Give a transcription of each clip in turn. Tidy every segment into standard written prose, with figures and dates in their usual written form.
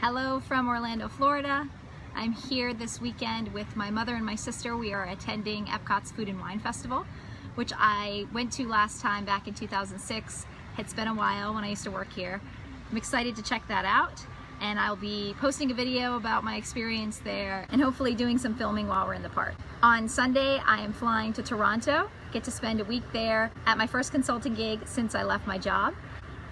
Hello from Orlando, Florida. I'm here this weekend with my mother and my sister. We are attending Epcot's Food and Wine Festival, which I went to last time back in 2006. It's been a while when I used to work here. I'm excited to check that out, and I'll be posting a video about my experience there and hopefully doing some filming while we're in the park. On Sunday, I am flying to Toronto, get to spend a week there at my first consulting gig since I left my job.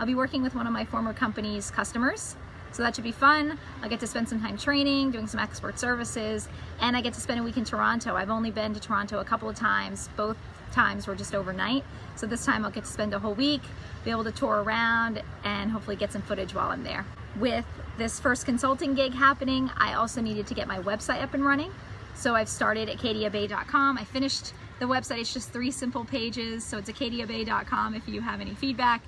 I'll be working with one of my former company's customers, so that should be fun. I'll get to spend some time training, doing some expert services, and I get to spend a week in Toronto. I've only been to Toronto a couple of times. Both times were just overnight. So this time I'll get to spend a whole week, be able to tour around, and hopefully get some footage while I'm there. With this first consulting gig happening, I also needed to get my website up and running. So I've started acadiabay.com. I finished the website. It's just 3 simple pages. So it's acadiabay.com if you have any feedback.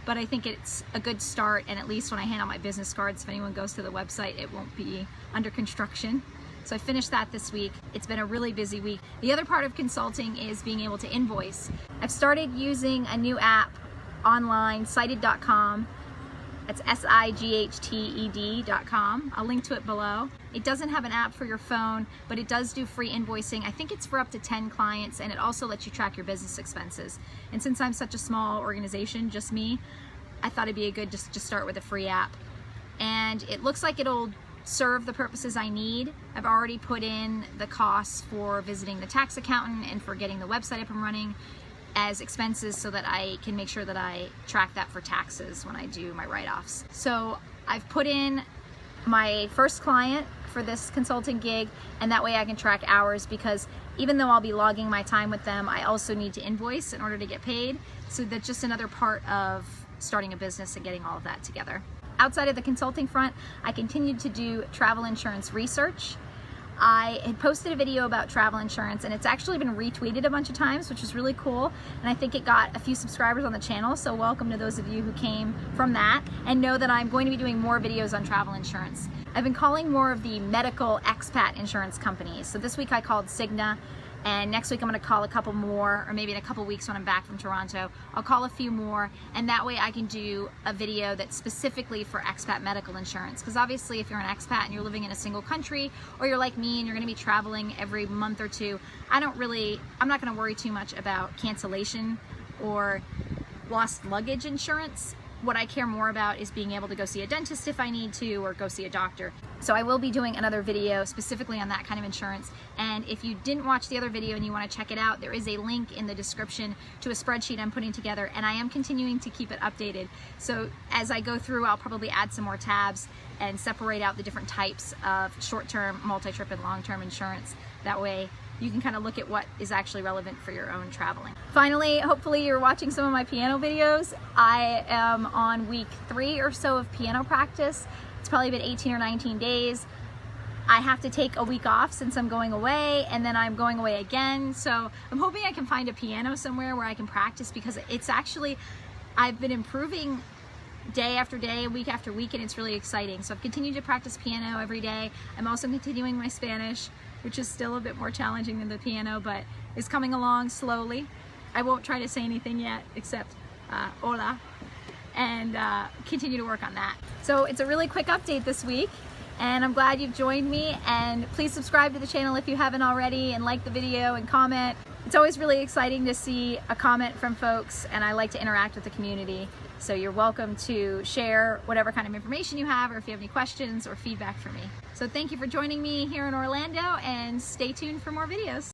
But I think it's a good start, and at least when I hand out my business cards, if anyone goes to the website, it won't be under construction. So I finished that this week. It's been a really busy week. The other part of consulting is being able to invoice. I've started using a new app online, cited.com. It's sightted.com. I'll link to it below. It doesn't have an app for your phone, but it does do free invoicing. I think it's for up to 10 clients, and it also lets you track your business expenses. And since I'm such a small organization, just me, I thought it'd be a good just to start with a free app. And it looks like it'll serve the purposes I need. I've already put in the costs for visiting the tax accountant and for getting the website up and running as expenses so that I can make sure that I track that for taxes when I do my write-offs. So I've put in my first client for this consulting gig, and that way I can track hours, because even though I'll be logging my time with them, I also need to invoice in order to get paid. So that's just another part of starting a business and getting all of that together. Outside of the consulting front, I continued to do travel insurance research. I had posted a video about travel insurance, and it's actually been retweeted a bunch of times, which is really cool, and I think it got a few subscribers on the channel, so welcome to those of you who came from that, and know that I'm going to be doing more videos on travel insurance. I've been calling more of the medical expat insurance companies. So this week I called Cigna, and next week I'm going to call a couple more, or maybe in a couple weeks when I'm back from Toronto, I'll call a few more, and that way I can do a video that's specifically for expat medical insurance. Because obviously if you're an expat and you're living in a single country, or you're like me and you're going to be traveling every month or two, I'm not going to worry too much about cancellation or lost luggage insurance. What I care more about is being able to go see a dentist if I need to, or go see a doctor. So I will be doing another video specifically on that kind of insurance. And if you didn't watch the other video and you want to check it out, there is a link in the description to a spreadsheet I'm putting together, and I am continuing to keep it updated. So as I go through, I'll probably add some more tabs and separate out the different types of short-term, multi-trip, and long-term insurance. That way you can kind of look at what is actually relevant for your own traveling. Finally, hopefully you're watching some of my piano videos. I am on week 3 or so of piano practice. It's probably been 18 or 19 days. I have to take a week off since I'm going away, and then I'm going away again. So I'm hoping I can find a piano somewhere where I can practice, because it's actually, I've been improving day after day, week after week, and it's really exciting. So I've continued to practice piano every day. I'm also continuing my Spanish, which is still a bit more challenging than the piano, but is coming along slowly. I won't try to say anything yet except hola, and continue to work on that. So it's a really quick update this week, and I'm glad you've joined me, and please subscribe to the channel if you haven't already, and like the video and comment. It's always really exciting to see a comment from folks, and I like to interact with the community. So you're welcome to share whatever kind of information you have, or if you have any questions or feedback for me. So thank you for joining me here in Orlando, and stay tuned for more videos.